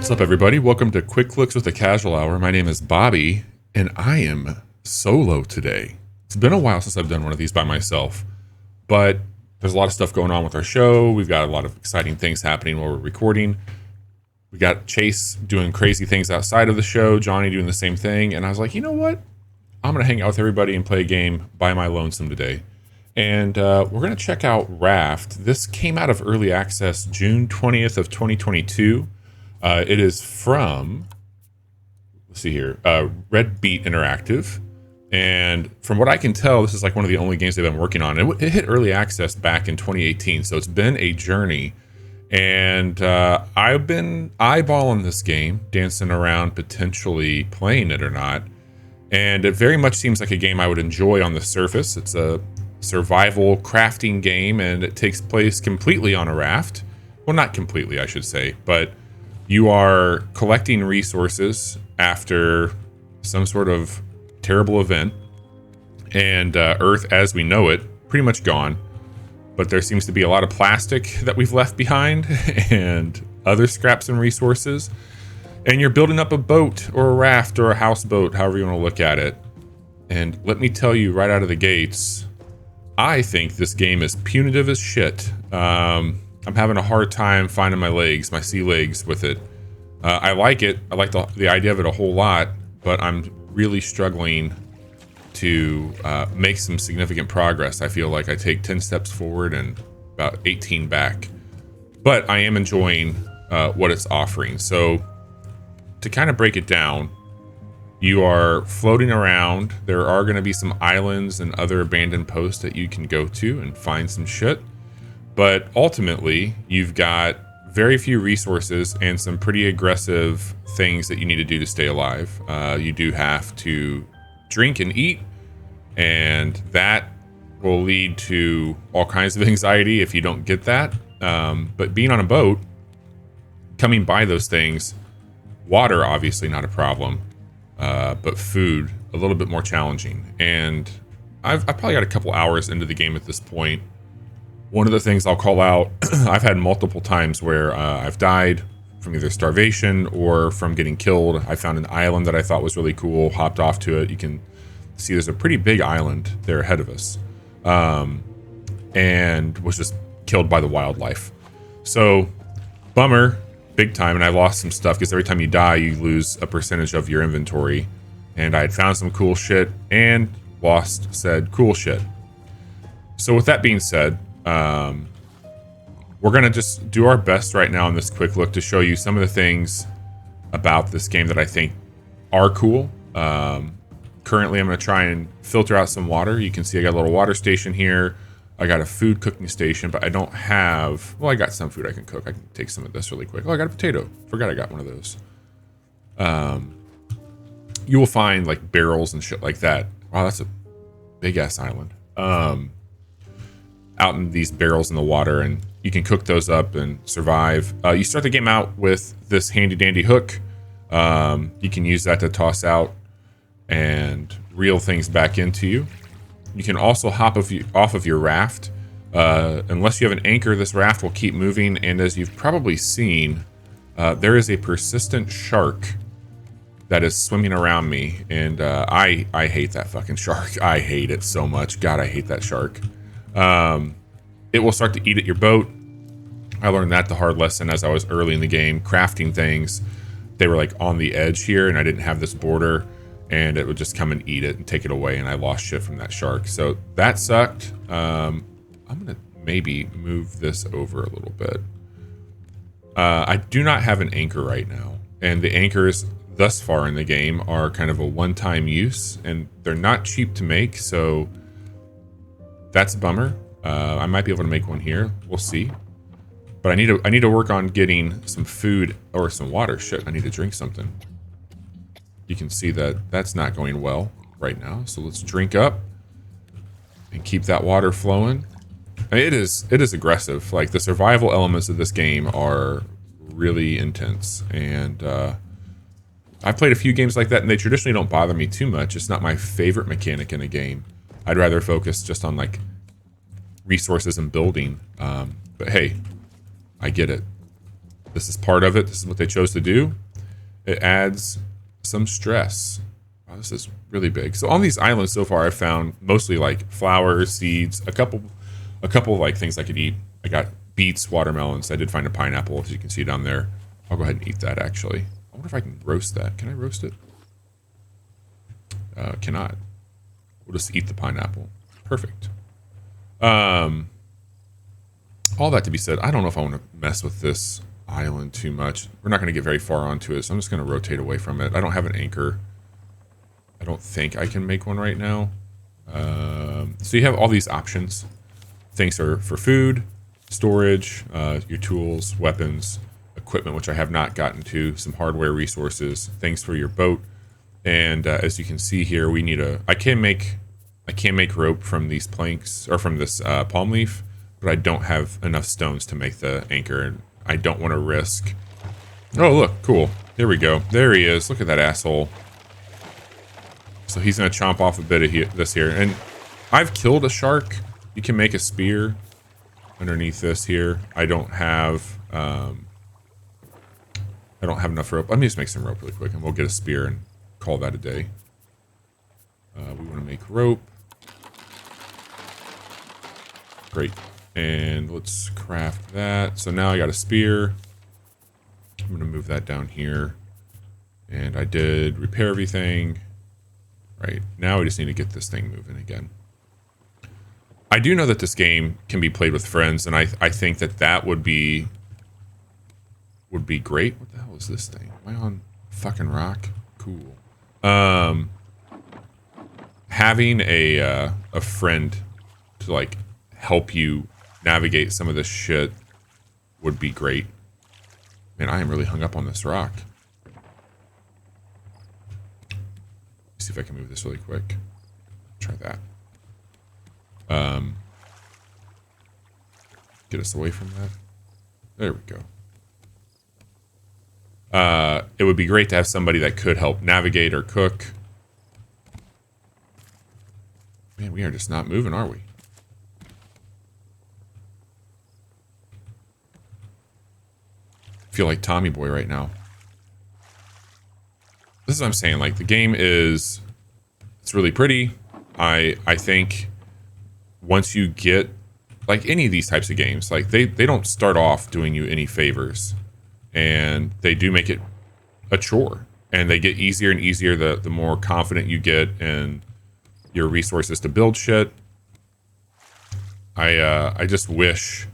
What's up, everybody? Welcome to Quick Looks with a Casual Hour. My name is Bobby, and I am solo today. It's been a while since I've done one of these by myself, but there's a lot of stuff going on with our show. We've got a lot of exciting things happening while we're recording. We got Chase doing crazy things outside of the show, Johnny doing the same thing, and I was like, you know what? I'm going to hang out with everybody and play a game by my lonesome today. And we're going to check out Raft. This came out of early access June 20th of 2022. It is from, let's see here, Redbeet Interactive. And from what I can tell, this is like one of the only games they've been working on. It hit early access back in 2018, so it's been a journey. And I've been eyeballing this game, dancing around potentially playing it or not. And it very much seems like a game I would enjoy on the surface. It's a survival crafting game, and it takes place completely on a raft. Well, not completely, I should say, but you are collecting resources after some sort of terrible event, and Earth as we know it, pretty much gone. But there seems to be a lot of plastic that we've left behind and other scraps and resources. And you're building up a boat or a raft or a houseboat, however you want to look at it. And let me tell you right out of the gates, I think this game is punitive as shit. I'm having a hard time finding my sea legs with it. I like it. I like the idea of it a whole lot, but I'm really struggling to make some significant progress. I feel like I take 10 steps forward and about 18 back. But I am enjoying what it's offering. So to kind of break it down, you are floating around. There are going to be some islands and other abandoned posts that you can go to and find some shit. But ultimately, you've got very few resources and some pretty aggressive things that you need to do to stay alive. You do have to drink and eat, and that will lead to all kinds of anxiety if you don't get that. But being on a boat, coming by those things, water obviously not a problem, but food a little bit more challenging. And I've probably got a couple hours into the game at this point. One of the things I'll call out, I've had multiple times where I've died from either starvation or from getting killed. I found an island that I thought was really cool, hopped off to it. You can see there's a pretty big island there ahead of us, and was just killed by the wildlife. So, bummer, big time, and I lost some stuff because every time you die, you lose a percentage of your inventory. And I had found some cool shit and lost said cool shit. So with that being said, we're gonna just do our best right now in this quick look to show you some of the things about this game that I think are cool. Currently, I'm gonna try and filter out some water. You can see I got a little water station here. I got a food cooking station, but I don't have... Well, I got some food I can cook. I can take some of this really quick. Oh, I got a potato. Forgot I got one of those. You will find, like, barrels and shit like that. Wow, that's a big-ass island. Out in these barrels in the water, and you can cook those up and survive. You start the game out with this handy-dandy hook. You can use that to toss out and reel things back into you. You can also hop off of your raft. Unless you have an anchor, this raft will keep moving. And as you've probably seen, there is a persistent shark that is swimming around me. And I hate that fucking shark. I hate it so much. God, I hate that shark. It will start to eat at your boat. I learned that the hard lesson as I was early in the game. Crafting things, they were like on the edge here, and I didn't have this border. And it would just come and eat it and take it away, and I lost shit from that shark. So that sucked. I'm gonna maybe move this over a little bit. I do not have an anchor right now, and the anchors thus far in the game are kind of a one-time use, and they're not cheap to make, so that's a bummer. I might be able to make one here. We'll see. But I need to work on getting some food or some water. Shit, I need to drink something. You can see that that's not going well right now. So let's drink up and keep that water flowing. I mean, it is aggressive. Like, the survival elements of this game are really intense. And I've played a few games like that, and they traditionally don't bother me too much. It's not my favorite mechanic in a game. I'd rather focus just on, like, resources and building. But hey, I get it. this is part of it. This is what they chose to do. It adds some stress. Wow, this is really big. So on these islands so far, I've found mostly like flowers, seeds, a couple of like things I could eat. I got beets, watermelons. I did find a pineapple, as you can see down there. I'll go ahead and eat that, actually. I wonder if I can roast that. Can I roast it? Cannot. We'll just eat the pineapple. Perfect. All that to be said, I don't know if I want to mess with this island too much. We're not going to get very far onto it, so I'm just going to rotate away from it. I don't have an anchor. I don't think I can make one right now. So you have all these options. Things are for food, storage, your tools, weapons, equipment, which I have not gotten to, some hardware resources, things for your boat. And as you can see here, we need I can make rope from these planks or from this palm leaf, but I don't have enough stones to make the anchor, and I don't want to risk. Oh, look, cool. There we go. There he is. Look at that asshole. So he's going to chomp off a bit of this here. And I've killed a shark. You can make a spear underneath this here. I don't have enough rope. Let me just make some rope really quick, and we'll get a spear and call that a day. We want to make rope. Great. And let's craft that. So now I got a spear. I'm going to move that down here. And I did repair everything. Right. Now we just need to get this thing moving again. I do know that this game can be played with friends, and I think that would be great. What the hell is this thing? Am I on fucking rock? Cool. Having a friend to like help you navigate some of this shit would be great. Man, I am really hung up on this rock. See if I can move this really quick. Try that. Get us away from that. There we go. It would be great to have somebody that could help navigate or cook. Man, we are just not moving, are we? I feel like Tommy Boy right now. This is what I'm saying. Like, the game is, it's really pretty. I think once you get, like any of these types of games, like they don't start off doing you any favors, and they do make it a chore, and they get easier and easier the more confident you get in your resources to build shit. I just wish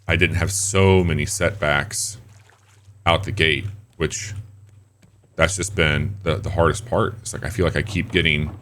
I didn't have so many setbacks out the gate, which that's just been the hardest part. It's like I feel like I keep getting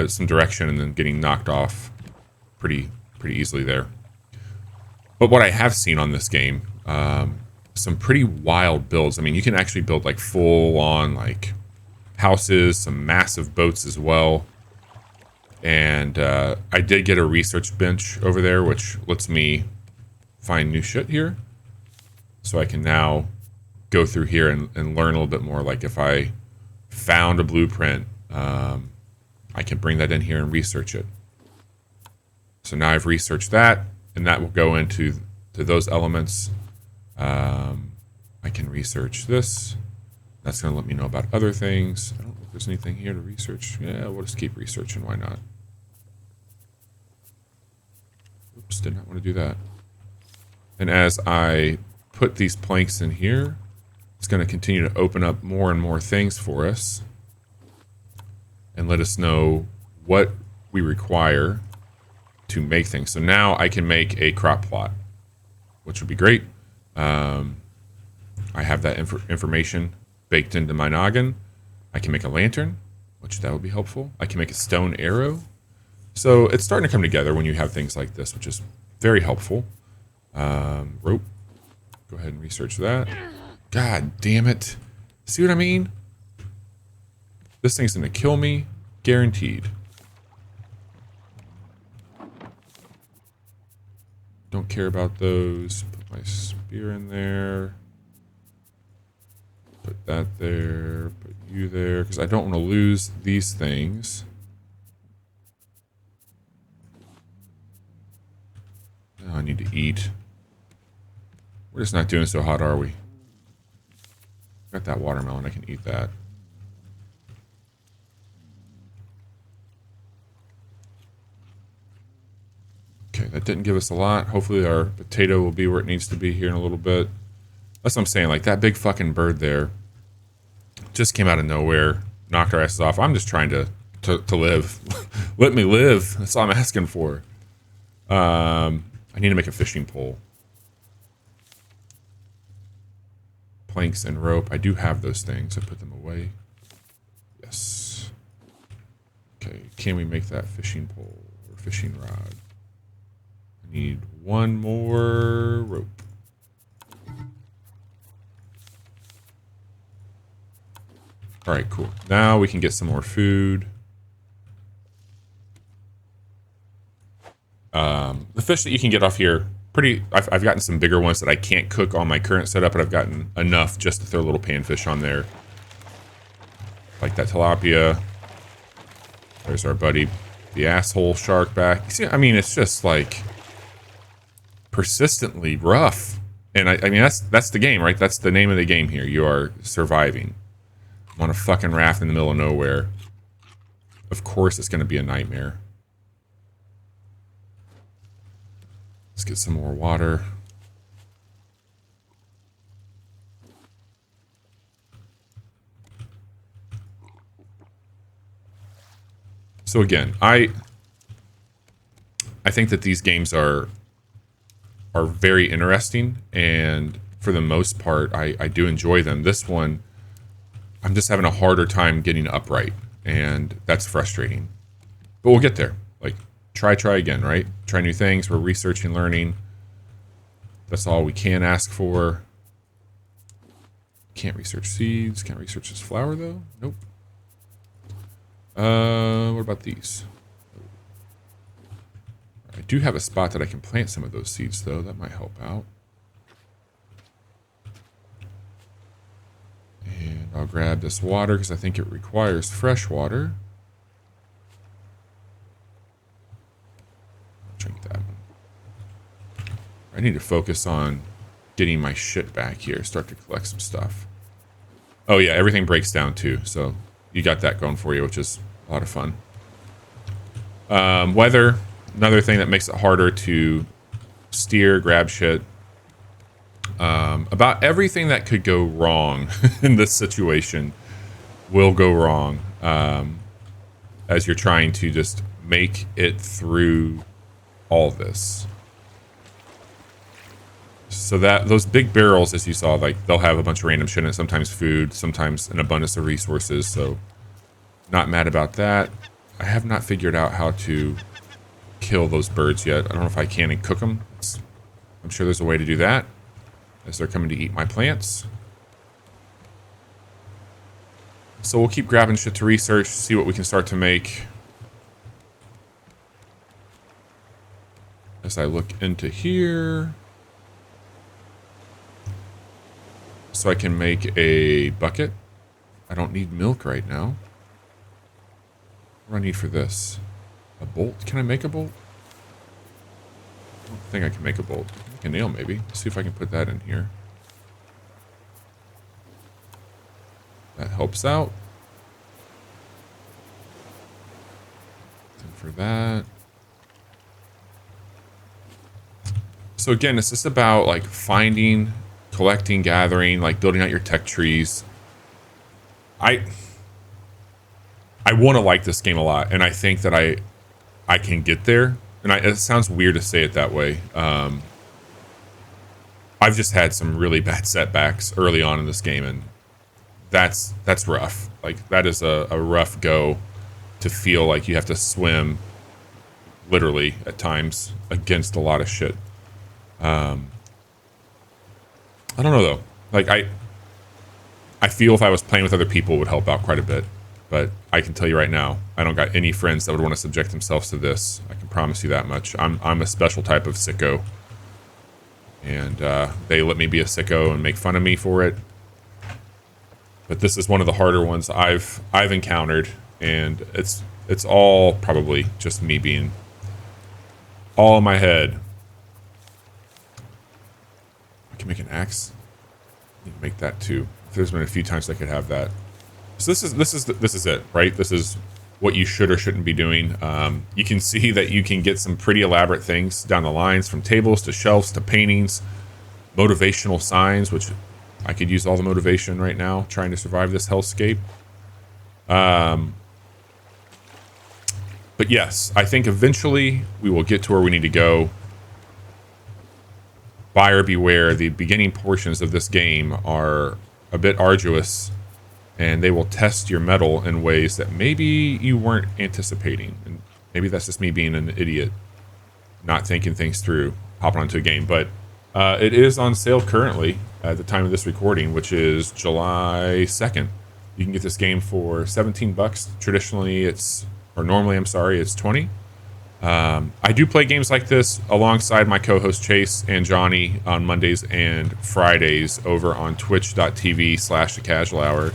some direction and then getting knocked off pretty easily there. But what I have seen on this game, some pretty wild builds. I mean, you can actually build like full on like houses, some massive boats as well. And I did get a research bench over there, which lets me find new shit here. So I can now go through here and learn a little bit more. Like if I found a blueprint, I can bring that in here and research it. So now I've researched that, and that will go into those elements. I can research this. That's going to let me know about other things. I don't know if there's anything here to research. Yeah, we'll just keep researching. Why not? Oops, did not want to do that. And as I put these planks in here, it's going to continue to open up more and more things for us and let us know what we require to make things. So now I can make a crop plot, which would be great. I have that information baked into my noggin. I can make a lantern, which that would be helpful. I can make a stone arrow. So it's starting to come together when you have things like this, which is very helpful. Rope. Go ahead and research that. God damn it. See what I mean? This thing's going to kill me. Guaranteed. Don't care about those. Put my spear in there. Put that there. Put you there. Because I don't want to lose these things. Now I need to eat. We're just not doing so hot, are we? Got that watermelon. I can eat that. Okay, that didn't give us a lot. Hopefully our potato will be where it needs to be here in a little bit. That's what I'm saying. Like, that big fucking bird there just came out of nowhere, knocked our asses off. I'm just trying to live. Let me live. That's all I'm asking for. I need to make a fishing pole. Planks and rope. I do have those things. I put them away. Yes. Okay, can we make that fishing pole or fishing rod? I need one more rope. All right, cool. Now we can get some more food. The fish that you can get off here, I've gotten some bigger ones that I can't cook on my current setup, but I've gotten enough just to throw a little panfish on there. Like that tilapia. There's our buddy, the asshole shark back. See, I mean, it's just like persistently rough. And I mean, that's the game, right? That's the name of the game here. You are surviving on a fucking raft in the middle of nowhere. Of course it's going to be a nightmare. Let's get some more water. So again, I think that these games are very interesting, and for the most part, I do enjoy them. This one, I'm just having a harder time getting upright, and that's frustrating. But we'll get there. Like, try again, right? Try new things. We're researching, learning. That's all we can ask for. Can't research seeds. Can't research this flower, though. Nope. What about these? I do have a spot that I can plant some of those seeds, though. That might help out. And I'll grab this water because I think it requires fresh water. Drink that one. I need to focus on getting my shit back here. Start to collect some stuff. Oh yeah, everything breaks down too. So you got that going for you, which is a lot of fun. Weather, another thing that makes it harder to steer, grab shit. About everything that could go wrong in this situation will go wrong as you're trying to just make it through all this. So that those big barrels, as you saw, like they'll have a bunch of random shit in it, sometimes food, sometimes an abundance of resources. So not mad about that. I have not figured out how to kill those birds yet. I don't know if I can and cook them. I'm sure there's a way to do that as they're coming to eat my plants. So we'll keep grabbing shit to research, see what we can start to make. As I look into here. So I can make a bucket. I don't need milk right now. What do I need for this? A bolt? Can I make a bolt? I don't think I can make a bolt. I can make a nail maybe. Let's see if I can put that in here. That helps out. And for that. So again, it's just about like finding, collecting, gathering, like building out your tech trees. I want to like this game a lot, and I think that I can get there. And it sounds weird to say it that way. I've just had some really bad setbacks early on in this game, and that's rough. Like that is a rough go to feel like you have to swim literally at times against a lot of shit. I don't know though. Like I feel if I was playing with other people it would help out quite a bit. But I can tell you right now, I don't got any friends that would want to subject themselves to this. I can promise you that much. I'm a special type of sicko. And they let me be a sicko and make fun of me for it. But this is one of the harder ones I've encountered, and it's all probably just me being all in my head. can make an axe. You can make that too. There's been a few times I could have that. So this is it, right? This is what you should or shouldn't be doing. You can see that you can get some pretty elaborate things down the lines, from tables to shelves to paintings, motivational signs, which I could use all the motivation right now trying to survive this hellscape. But yes, I think eventually we will get to where we need to go. Buyer beware, the beginning portions of this game are a bit arduous, and they will test your mettle in ways that maybe you weren't anticipating. And maybe that's just me being an idiot, not thinking things through, hopping onto a game. But it is on sale currently at the time of this recording, which is July 2nd. You can get this game for $17. Normally, it's 20. I do play games like this alongside my co-host Chase and Johnny on Mondays and Fridays over on twitch.tv/the casual hour.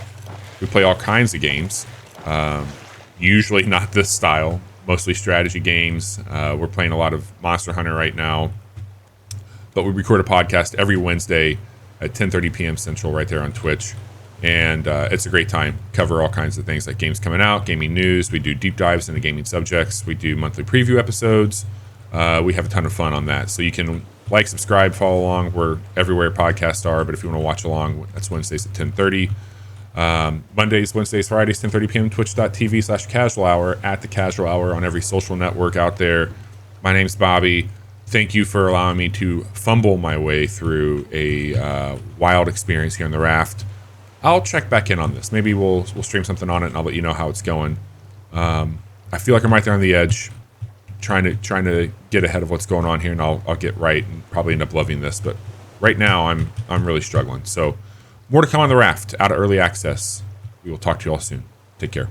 We play all kinds of games, usually not this style, mostly strategy games. We're playing a lot of Monster Hunter right now, but we record a podcast every Wednesday at 10:30 p.m. Central right there on Twitch. And it's a great time. Cover all kinds of things like games coming out, gaming news. We do deep dives into gaming subjects. We do monthly preview episodes. We have a ton of fun on that. So you can like, subscribe, follow along. We're everywhere podcasts are. But if you want to watch along, that's Wednesdays at 10:30. Mondays, Wednesdays, Fridays, 10:30 p.m. Twitch.tv/casual hour, at the casual hour on every social network out there. My name's Bobby. Thank you for allowing me to fumble my way through a wild experience here in the Raft. I'll check back in on this. Maybe we'll stream something on it, and I'll let you know how it's going. I feel like I'm right there on the edge, trying to get ahead of what's going on here, and I'll get right and probably end up loving this. But right now, I'm really struggling. So more to come on the Raft, out of early access. We will talk to you all soon. Take care.